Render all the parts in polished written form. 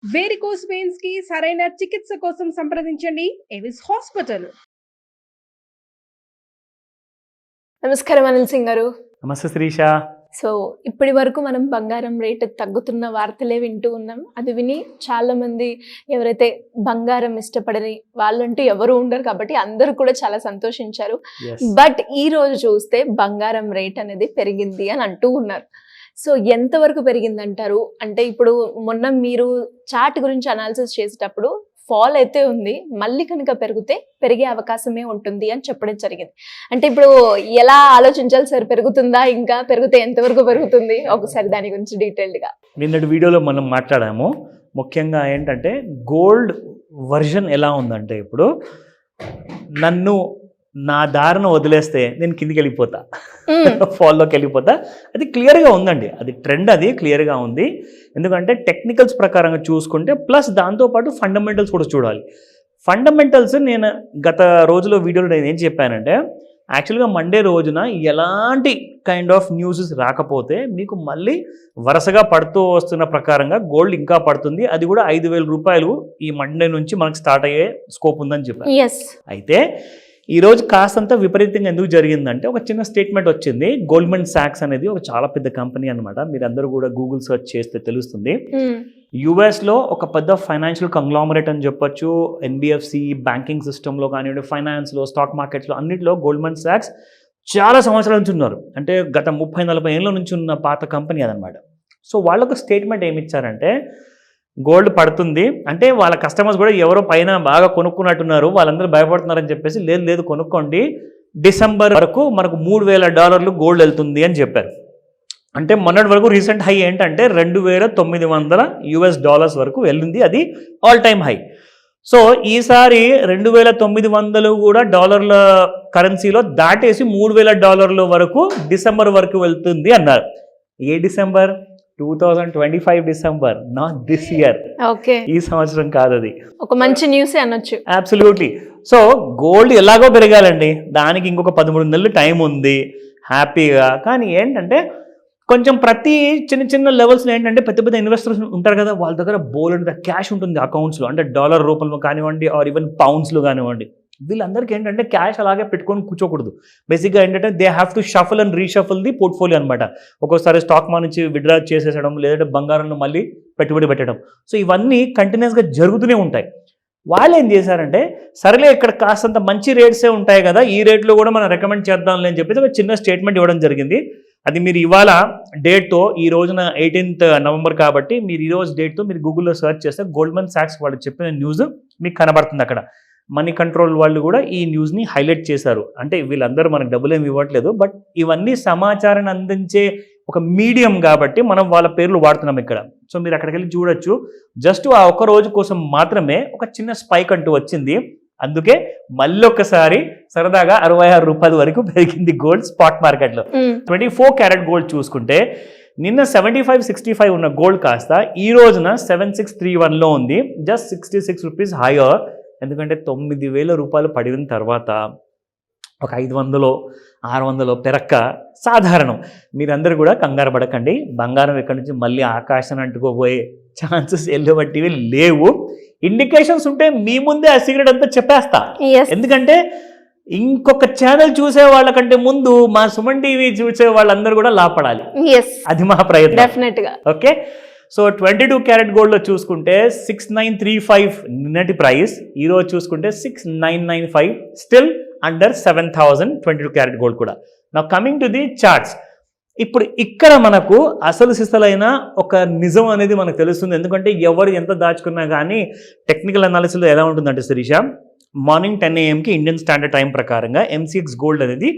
Varicose veins కి సరైన చికిత్స కోసం సంప్రదించండి ఎవిస్ హాస్పిటల్. నమస్కారం అనిల్ సింగ్ గారు. నమస్తే శిరీష. సో ఇప్పటి వరకు మనం బంగారం రేటు తగ్గుతున్న వార్తలే వింటూ ఉన్నాం. అది విని చాలా మంది ఎవరైతే బంగారం ఇష్టపడని వాళ్ళంటూ ఎవరు ఉండరు కాబట్టి అందరూ కూడా చాలా సంతోషించారు. బట్ ఈ రోజు చూస్తే బంగారం రేట్ అనేది పెరిగింది అని అంటూ ఉన్నారు. సో ఎంతవరకు పెరిగిందంటారు? అంటే ఇప్పుడు మొన్న మీరు చార్ట్ గురించి అనాలిసిస్ చేసేటప్పుడు ఫాల్ అయితే ఉంది, మళ్ళీ కనుక పెరిగే అవకాశమే ఉంటుంది అని చెప్పడం జరిగింది. అంటే ఇప్పుడు ఎలా ఆలోచించాలి సార్? పెరుగుతుందా? ఇంకా పెరిగితే ఎంతవరకు పెరుగుతుంది? ఒకసారి దాని గురించి డీటెయిల్డ్గా. నిన్నటి వీడియోలో మనం మాట్లాడాము. ముఖ్యంగా ఏంటంటే గోల్డ్ వర్షన్ ఎలా ఉందంటే, ఇప్పుడు నన్ను నా దారిన వదిలేస్తే నేను కిందికి వెళ్ళిపోతా, ఫాల్లోకి వెళ్ళిపోతా. అది క్లియర్గా ఉందండి, అది ట్రెండ్, అది క్లియర్గా ఉంది. ఎందుకంటే టెక్నికల్స్ ప్రకారంగా చూసుకుంటే ప్లస్ దాంతోపాటు ఫండమెంటల్స్ కూడా చూడాలి. ఫండమెంటల్స్ నేను గత రోజులో వీడియోలో నేను ఏం చెప్పానంటే, యాక్చువల్గా మండే రోజున ఎలాంటి కైండ్ ఆఫ్ న్యూసెస్ రాకపోతే మీకు మళ్ళీ వరుసగా పడుతూ వస్తున్న ప్రకారంగా గోల్డ్ ఇంకా పడుతుంది. అది కూడా 5,000 రూపాయలు ఈ మండే నుంచి మనకు స్టార్ట్ అయ్యే స్కోప్ ఉందని చెప్పాను. అయితే ఈరోజు కాస్తంత విపరీతంగా ఎందుకు జరిగిందంటే, ఒక చిన్న స్టేట్మెంట్ వచ్చింది. గోల్డ్మన్ సాక్స్ అనేది ఒక చాలా పెద్ద కంపెనీ అనమాట. మీరు అందరూ కూడా గూగుల్ సెర్చ్ చేస్తే తెలుస్తుంది. యుఎస్లో ఒక పెద్ద ఫైనాన్షియల్ కంగ్లామరేట్ అని చెప్పొచ్చు. ఎన్బిఎఫ్సి, బ్యాంకింగ్ సిస్టంలో కానివ్వండి, ఫైనాన్స్లో, స్టాక్ మార్కెట్స్లో అన్నింటిలో గోల్డ్మన్ సాక్స్ చాలా సంవత్సరాల నుంచి ఉన్నారు. అంటే గత 30-40 ఏళ్ళ నుంచి ఉన్న పాత కంపెనీ అదనమాట. సో వాళ్ళకు స్టేట్మెంట్ ఏమి ఇచ్చారంటే, గోల్డ్ పడుతుంది అంటే వాళ్ళ కస్టమర్స్ కూడా ఎవరో పైన బాగా కొనుక్కున్నట్టున్నారు, వాళ్ళందరూ భయపడుతున్నారని చెప్పేసి, లేదు కొనుక్కోండి, డిసెంబర్ వరకు మనకు $3,000 గోల్డ్ వెళ్తుంది అని చెప్పారు. అంటే మొన్నటి వరకు రీసెంట్ హై ఏంటంటే $2,900 వరకు వెళ్ళింది, అది ఆల్ టైమ్ హై. సో ఈసారి 2,900 కూడా డాలర్ల కరెన్సీలో దాటేసి $3,000 వరకు డిసెంబర్ వరకు వెళ్తుంది అన్నారు. ఏ December? 2025 December, not this year. Okay, ఈ సంవత్సరం కాదు. అది ఒక మంచి న్యూస్ అనొచ్చు. అబ్సల్యూట్లీ. సో గోల్డ్ ఎలాగో పెరగాలండి, దానికి ఇంకొక 13 నెలలు టైం ఉంది హ్యాపీగా. కానీ ఏంటంటే కొంచెం ప్రతి చిన్న లెవెల్స్లో ఏంటంటే పెద్ద ఇన్వెస్టర్స్ ఉంటారు కదా, వాళ్ళ దగ్గర బోల్డ్ క్యాష్ ఉంటుంది అకౌంట్స్లో. అంటే డాలర్ రూపంలో కానివ్వండి, ఆర్ ఈవెన్ పౌండ్స్లో కానివ్వండి. వీళ్ళందరికీ ఏంటంటే క్యాష్ అలాగే పెట్టుకొని కూర్చోకూడదు. బేసిక్గా ఏంటంటే they have to shuffle and reshuffle the portfolio అనమాట. ఒక్కోసారి స్టాక్ మార్కెట్ నుంచి విత్డ్రా చేసేసడం, లేదంటే బంగారంలో మళ్ళీ పెట్టుబడి పెట్టడం. సో ఇవన్నీ కంటిన్యూస్గా జరుగుతూనే ఉంటాయి. వాళ్ళు ఏం చేశారంటే, సరేలే ఇక్కడ కాస్తంత మంచి రేట్సే ఉంటాయి కదా, ఈ రేట్లో కూడా మనం రికమెండ్ చేద్దాంలే అని చెప్పేసి ఒక చిన్న స్టేట్మెంట్ ఇవ్వడం జరిగింది. అది మీరు ఇవాళ డేట్తో, ఈ రోజున 18th నవంబర్ కాబట్టి మీరు ఈ రోజు డేట్తో మీరు గూగుల్లో సెర్చ్ చేస్తే గోల్డ్మన్ సాక్స్ వాళ్ళు చెప్పిన న్యూస్ మీకు కనబడుతుంది. అక్కడ మనీ కంట్రోల్ వాళ్ళు కూడా ఈ న్యూస్ని హైలైట్ చేశారు. అంటే వీళ్ళందరూ మనకు డబ్బులు ఏమి ఇవ్వట్లేదు, బట్ ఇవన్నీ సమాచారాన్ని అందించే ఒక మీడియం కాబట్టి మనం వాళ్ళ పేర్లు వాడుతున్నాం ఇక్కడ. సో మీరు అక్కడికి వెళ్ళి చూడొచ్చు. జస్ట్ ఆ ఒక్క రోజు కోసం మాత్రమే ఒక చిన్న స్పైక్ అంటూ వచ్చింది. అందుకే మళ్ళీ ఒక్కసారి సరదాగా $66 వరకు పెరిగింది గోల్డ్ స్పాట్ మార్కెట్లో. 24 క్యారెట్ గోల్డ్ చూసుకుంటే నిన్న 75-65 ఉన్న గోల్డ్ కాస్త ఈ రోజున 7631లో ఉంది. Just 66 rupees hire. ఎందుకంటే 9,000 రూపాయలు పడిన తర్వాత ఒక 500-600 పెరక్క సాధారణం. మీరందరూ కూడా కంగారు పడకండి. బంగారం ఎక్కడి నుంచి మళ్ళీ ఆకాశాన్ని అంటుకోబోయే ఛాన్సెస్ ఎల్లబట్టివి లేవు. ఇండికేషన్స్ ఉంటే మీ ముందే ఆ సీక్రెట్ అంతా చెప్పేస్తా. ఎందుకంటే ఇంకొక ఛానల్ చూసే వాళ్ళకంటే ముందు మా సుమన్ టీవీ చూసే వాళ్ళందరూ కూడా లాపడాలి. అది మా ప్రయత్నం. ఓకే, సో 22 క్యారెట్ గోల్డ్లో చూసుకుంటే 6935 నిన్నటి ప్రైస్, ఈరోజు చూసుకుంటే 6995, స్టిల్ అండర్ 7,000 22 క్యారెట్ గోల్డ్ కూడా. నా కమింగ్ టు ది చార్ట్స్. ఇప్పుడు ఇక్కడ మనకు అసలు సిసలైన ఒక నిజం అనేది మనకు తెలుస్తుంది. ఎందుకంటే ఎవరు ఎంత దాచుకున్నా కానీ టెక్నికల్ అనాలిసిస్లో ఎలా ఉంటుందంటే Sirisha, morning 10 AM Indian standard time ప్రకారంగా MCX గోల్డ్ అనేది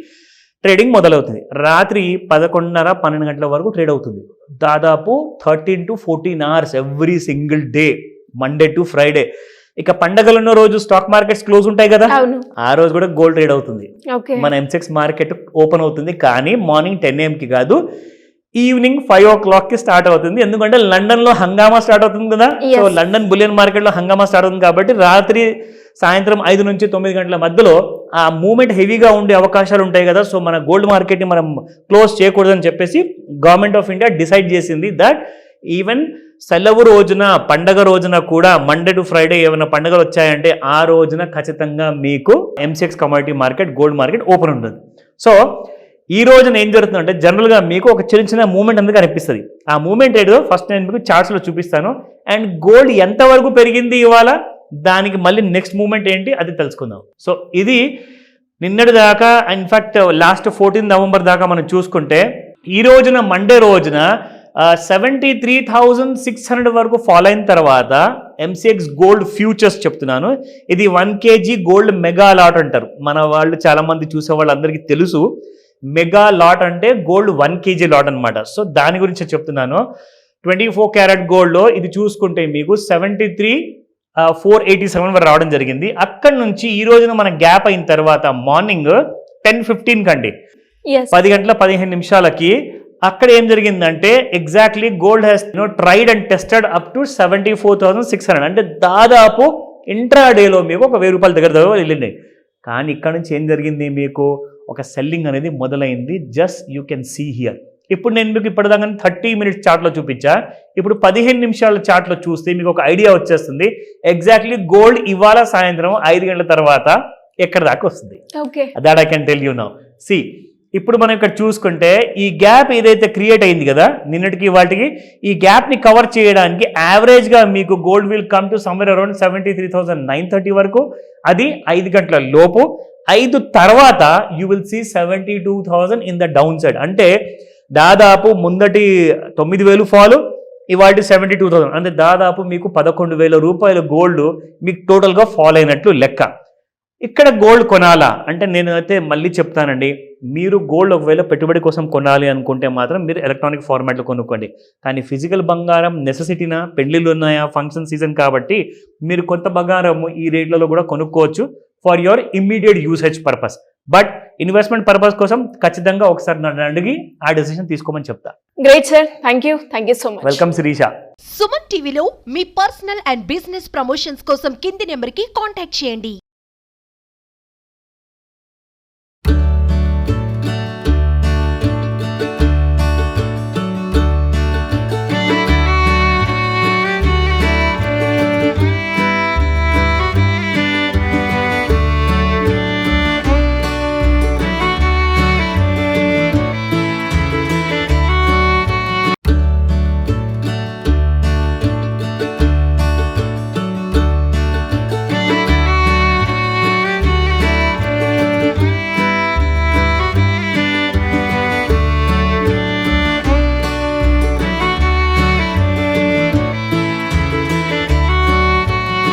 ట్రేడింగ్ మొదలవుతుంది. రాత్రి 11:30-12 గంటల వరకు ట్రేడ్ అవుతుంది. దాదాపు 13 to 14 hours every single day, Monday to Friday. ఇక పండగలు ఉన్న రోజు స్టాక్ మార్కెట్స్ క్లోజ్ ఉంటాయి కదా, ఆ రోజు కూడా గోల్డ్ ట్రేడ్ అవుతుంది. మన MCX మార్కెట్ ఓపెన్ అవుతుంది, కానీ మార్నింగ్ 10 AM కాదు, ఈవినింగ్ 5 o'clock స్టార్ట్ అవుతుంది. ఎందుకంటే లండన్లో హంగామా స్టార్ట్ అవుతుంది కదా. సో లండన్ బులియన్ మార్కెట్లో హంగామా స్టార్ట్ అవుతుంది కాబట్టి రాత్రి సాయంత్రం 5 నుంచి 9 గంటల మధ్యలో ఆ మూమెంట్ హెవీగా ఉండే అవకాశాలు ఉంటాయి కదా. సో మన గోల్డ్ మార్కెట్ని మనం క్లోజ్ చేయకూడదని చెప్పేసి గవర్నమెంట్ ఆఫ్ ఇండియా డిసైడ్ చేసింది దట్ ఈవెన్ సెలవు రోజున పండగ రోజున కూడా మండే టు ఫ్రైడే ఏమైనా పండుగలు వచ్చాయంటే ఆ రోజున ఖచ్చితంగా మీకు MCX commodity market gold market open ఉంటుంది. సో ఈ రోజున ఏం జరుగుతుందంటే జనరల్గా మీకు ఒక చిన్న చిన్న మూమెంట్ అనేది కనిపిస్తుంది. ఆ మూమెంట్ ఏదో ఫస్ట్ నేను మీకు చార్ట్స్లో చూపిస్తాను. అండ్ గోల్డ్ ఎంతవరకు పెరిగింది ఇవాళ, దానికి మళ్ళీ నెక్స్ట్ మూమెంట్ ఏంటి అది తెలుసుకుందాం. సో ఇది నిన్నటి దాకా, ఇన్ఫాక్ట్ లాస్ట్ 14 నవంబర్ దాకా మనం చూసుకుంటే ఈ రోజున మండే రోజున 73,600 వరకు ఫాలో అయిన తర్వాత MCX గోల్డ్ ఫ్యూచర్స్ చెప్తున్నాను. ఇది 1 kg గోల్డ్ మెగా లాట్ అంటారు. మన వాళ్ళు చాలా మంది చూసే వాళ్ళందరికీ తెలుసు మెగా లాట్ అంటే గోల్డ్ 1 kg లాట్ అనమాట. సో దాని గురించి చెప్తున్నాను. 24 క్యారెట్ గోల్డ్లో ఇది చూసుకుంటే మీకు 73,487 వరకు రావడం జరిగింది. అక్కడ నుంచి ఈ రోజున మన గ్యాప్ అయిన తర్వాత మార్నింగ్ 10:15 కండి 10 గంటల 15 నిమిషాలకి అక్కడ ఏం జరిగిందంటే exactly gold has tried and tested up to 74,600. అంటే దాదాపు ఇంట్రాడేలో మీకు ఒక 1000 రూపాయల దగ్గర వెళ్ళినాయి. కానీ ఇక్కడ నుంచి ఏం జరిగింది, మీకు ఒక సెల్లింగ్ అనేది మొదలైంది. Just you can see here. ఇప్పుడు నేను మీకు ఇప్పటిదాకా 30 మినిట్స్ చార్ట్లో చూపించా. ఇప్పుడు 15 నిమిషాల చార్ట్లో చూస్తే మీకు ఒక ఐడియా వచ్చేస్తుంది ఎగ్జాక్ట్లీ గోల్డ్ ఇవాళ సాయంత్రం 5 గంటల తర్వాత ఎక్కడ దాకా వస్తుంది. That I can tell you now. See ఇప్పుడు మనం ఇక్కడ చూసుకుంటే ఈ గ్యాప్ ఏదైతే క్రియేట్ అయింది కదా నిన్నటికి వాటికి, ఈ గ్యాప్ని కవర్ చేయడానికి యావరేజ్గా మీకు gold will come to somewhere around 73,930 వరకు. అది 5 గంటల లోపు. 5 తర్వాత you will see 72,000 in the down side. అంటే దాదాపు ముందటి 9,000 ఫాలు, ఇవాళ 72,000. అంటే దాదాపు మీకు 11,000 రూపాయల గోల్డ్ మీకు టోటల్గా ఫాల్ అయినట్లు లెక్క. ఇక్కడ గోల్డ్ కొనాలా అంటే నేను అయితే మళ్ళీ చెప్తానండి, మీరు గోల్డ్ ఒకవేళ పెట్టుబడి కోసం కొనాలి అనుకుంటే మాత్రం మీరు ఎలక్ట్రానిక్ ఫార్మాట్లో కొనుక్కోండి. కానీ ఫిజికల్ బంగారం నెసెసిటీనా, పెళ్లిళ్ళు ఉన్నాయా, ఫంక్షన్ సీజన్ కాబట్టి మీరు కొత్త బంగారం ఈ రేట్లలో కూడా కొనుక్కోవచ్చు for your immediate usage purpose. But investment purpose కోసం ఖచ్చితంగా ఒకసారి నన్ను అడిగి ఆ డెసిషన్ తీసుకోమని చెప్తా. Great sir, thank you so much. Welcome Sirisha. Suman టీవీలో మీ పర్సనల్ అండ్ బిజినెస్ ప్రమోషన్స్ కోసం కింది నెంబర్కి కాంటాక్ట్ చేయండి.